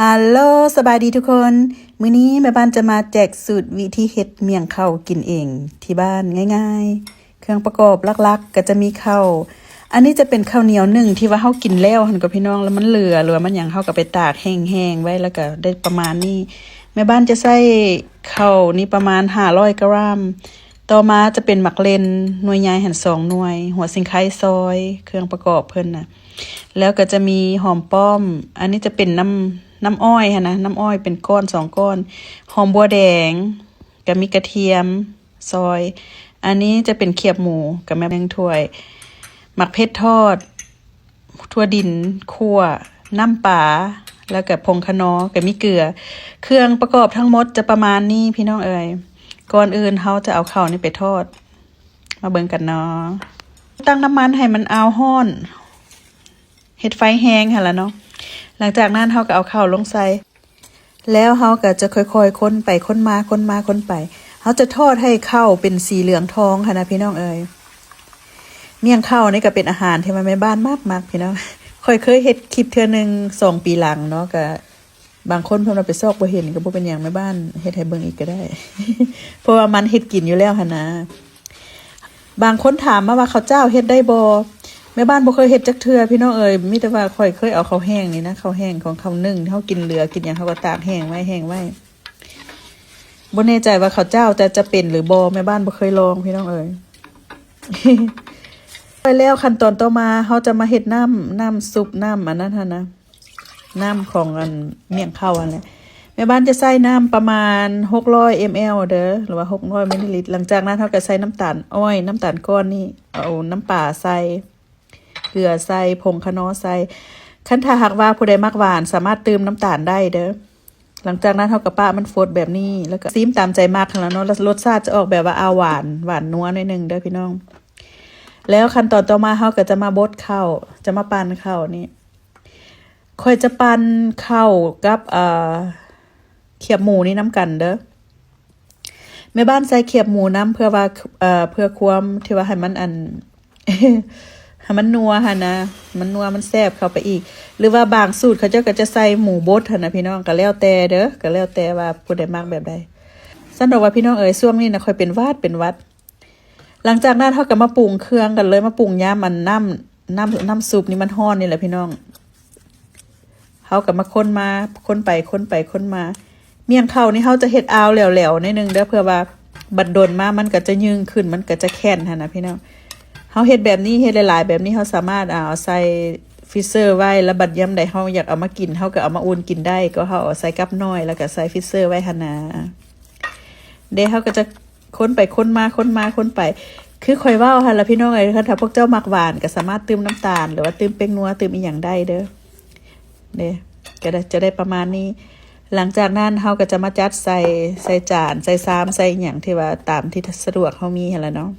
ฮัลโหลสบายดีทุกคนมื้อนี้แม่บ้านจะมาแจกสูตรวิธีเฮ็ดเมี่ยงข้าวกินเองที่บ้านง่ายๆเครื่องประกอบหลักๆก็จะมีข้าวอันนี้จะเป็นข้าวเหนียวนึ่งที่ว่าเฮากินแล้วหั่นกับพี่น้องแล้วมันเหลือหรือว่ามันหยังเฮาก็ไปตากแห้งๆไว้แล้วก็ได้ประมาณนี้แม่บ้านจะใส่ข้าวนี่ประมาณ500กรัมต่อมาจะเป็นหมักเลนหน่วยใหญ่หั่น2หน่วยหัวสิงไคซอยเครื่องประกอบเพิ่นน่ะแล้วก็จะมีหอมป้อมอันนี้จะเป็นน้ำอ้อยค่ะนะน้ำอ้อยเป็นก้อน2ก้อนหอมบัวแดงกับมีกระเทียมซอยอันนี้จะเป็นเขียบหมูกับแม่แบงถ้วยหมักเพชรทอดถั่วดินคั่วน้ำปลาแล้วกับผงคะน้อกับมีเกลือเครื่องประกอบทั้งหมดจะประมาณนี้พี่น้องเอ๋ยก่อนอื่นเขาจะเอาข้าวนี่ไปทอดมาเบิ่งกันเนาะตั้งน้ำมันให้มันเอาห้อนเฮ็ดไฟแห้งค่ะแล้วเนาะหลังจากนั้นเขาก็เอาข้าวลงใส่แล้วเขาก็จะค่อยๆค้นไปค้นมาเขาจะทอดให้ข้าวเป็นสีเหลืองทองค่ะนะพี่น้องเอ๋ยเมี่ยงข้าวนี่ก็เป็นอาหารที่มันแม่บ้านมากๆพี่น้องค่อยเคยเฮ็ดคลิปเทื่อนึง2 ปีหลังเนาะก็บางคนเพิ่นเอาไปซอกบ่เห็นก็บ่เป็นหยังแม่บ้านเฮ็ดให้เบิ่งอีกก็ได้ เพราะว่ามันเฮ็ดกินอยู่แล้วหั่นนะบางคนถามมาว่าข้าวเจ้าเฮ็ดได้บ่แม่บ้านบ่เคยเฮ็ดจักเทื่อพี่น้องเอ๋ยมีแต่ว่าค่อยเคยเอาข้าวแห้งนี่นะข้าวแห้งของข้าวนึ่งที่เฮากินเหลือกินหยังเฮาก็ตากแห้งไว้บ่แน่ใจว่าข้าวเจ้าจะเป็นหรือบ่แม่บ้านบ่เคยลองพี่น้องเอ๋ย ไปแล้วขั้นตอนต่อมาเฮาจะมาเฮ็ดน้ำซุปน้ำอันนั้นหั่นนะน้ำของอันเมี่ยงข้าวอันแหละแม่บ้านจะใส่น้ำประมาณ600 ml เด้อหรือว่า600มิลลิลิตรหลังจากนั้นเฮาก็ใส่น้ำตาลอ้อยน้ำตาลก้อนนี่เอาน้ำปลาใส่เกลือใส่ผงคะน้อใส่คันถ้าหากว่าผู้ใดมักหวานสามารถเติมน้ำตาลได้เด้อหลังจากนั้นเฮาก็ปะมันฟดแบบนี้แล้วก็ซีมตามใจมากแล้วเนาะรสชาติจะออกแบบว่าหวานนัวหน่อยนึงเด้อพี่น้องแล้วขั้นตอนต่อมาเฮาก็จะมาบดข้าวจะมาปั่นข้าวนี่ค่อยจะปั่นข้าวกับเขียบหมูนี่น้ำกันเด้อแม่บ้านใส่เขียบหมูน้ำเพื่อว่าเพื่อความที่ว่าให้มันให้มันนัวหั่นนะมันนัวมันแซ่บเข้าไปอีกหรือว่าบางสูตรเขาเจ้าก็จะใส่หมูบดหั่นนะพี่น้องก็แล้วแต่เด้อก็แล้วแต่ว่าผู้ใดมักแบบใดสำหรับว่าพี่น้องเอ๋ยช่วงนี้นะค่อยเป็นหวัดหลังจากนั้นเฮาก็มาปรุงเครื่องกันเลยมาปรุงยามมันน้ำซุปนี่มันร้อนนี่แหละพี่น้องเฮาก็มาคนมาเมี่ยงข้าวนี่เฮาจะเฮ็ดอาวแหลวๆนิดนึงเด้อเพื่อว่าบัดดลมามันก็จะยืงขึ้นมันก็จะแข็งหั่นนะพี่น้องเฮาเฮ็ดแบบนี้เฮ็ดหลายๆแบบนี้เฮาสามารถเอาใส่ฟรีเซอร์ไว้แล้วบัดยามใดเฮาอยากเอามากินเฮาก็เอามาอุ่นกินได้ก็เฮาเอาใส่กับน้อยแล้วก็ใส่ฟรีเซอร์ไว้หั่นนะเดี๋ยวเฮาก็จะคนไปคือค่อยเว้าหั่นล่ะพี่น้องเอ้ยถ้าพวกเจ้ามักหวานก็สามารถเติมน้ำตาลหรือว่าเติมแป้งนัวเติมอีหยังได้เด้อเด้ก็จะได้ประมาณนี้หลังจากนั้นเฮาก็จะมาจัดใส่จานใส่ซามใส่หยังที่ว่าตามที่สะดวกเฮามีหั่นล่ะเนาะ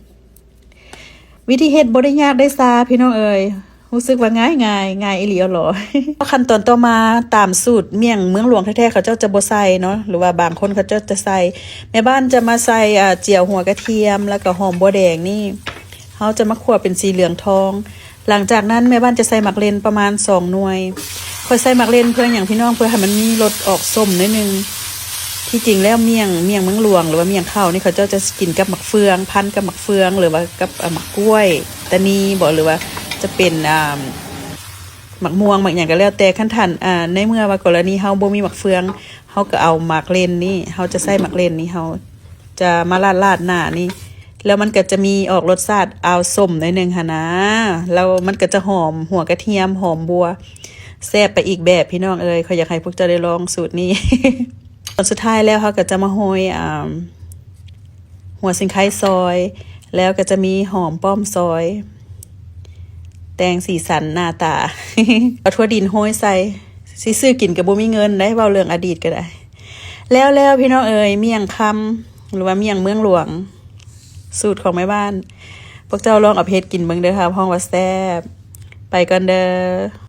วิธีเฮ็ดบ่ได้ยากได้ซาพี่น้องเอ้ยรู้สึกว่าง่ายอีหลีเอาหรอ ขั้นตอนต่อมาตามสูตรเมี่ยงเมืองหลวงแท้ๆเขาเจ้าจะบ่ใส่เนาะหรือว่าบางคนเขาเจ้าจะใส่แม่บ้านจะมาใส่เจียวหัวกระเทียมแล้วก็หอมบัวแดงนี่เฮาจะมาคั่วเป็นสีเหลืองทองหลังจากนั้นแม่บ้านจะใส่หมักเลนประมาณ2หน่วยค่อยใส่หมักเลนเพื่ออย่างพี่น้องเพื่อให้มันมีรสออกส้มนิดนึงที่จริงแล้วเมี่ยงเมืองหลวงหรือว่าเมี่ยงข้าวนี่เขาเจ้าจะกินกับหมักเฟืองพันกับหมักเฟืองหรือว่ากับหมักกล้วยตะนีบ่หรือว่าจะเป็นหมักม่วงหมักอย่างก็แล้วแต่ขั้นทันในเมื่อว่ากรณีเฮาบ่มีหมักเฟืองเฮาก็เอาหมักเลนนี่เฮาจะใส่หมักเลนนี่เฮาจะมาราดหน้านี่แล้วมันก็จะมีออกรสชาติอาวส้มหน่อยนึงหั่นนะแล้วมันก็จะหอมหัวกระเทียมหอมบัวแซ่บไปอีกแบบพี่น้องเอ้ยขออยากให้พวกเจ้าได้ลองสูตรนี้ ตอนสุดท้ายแล้วเขาก็จะมาโรยหัวสิงไคซอยแล้วก็จะมีหอมป้อมซอยแตงสีสันหน้าตา เอาถั่วดินโรยใส่ซื้อกินกับบ่มีเงินได้เว้าเรื่องอดีตก็ได้แล้วพี่น้องเอ๋ยเมี่ยงคำหรือว่าเมี่ยงเมืองหลวงสูตรของแม่บ้านพวกเจ้าลองเอาไปเฮ็ดกินเบิ่งเด้อค่ะเพราะว่าแซ่บไปกันเด้อ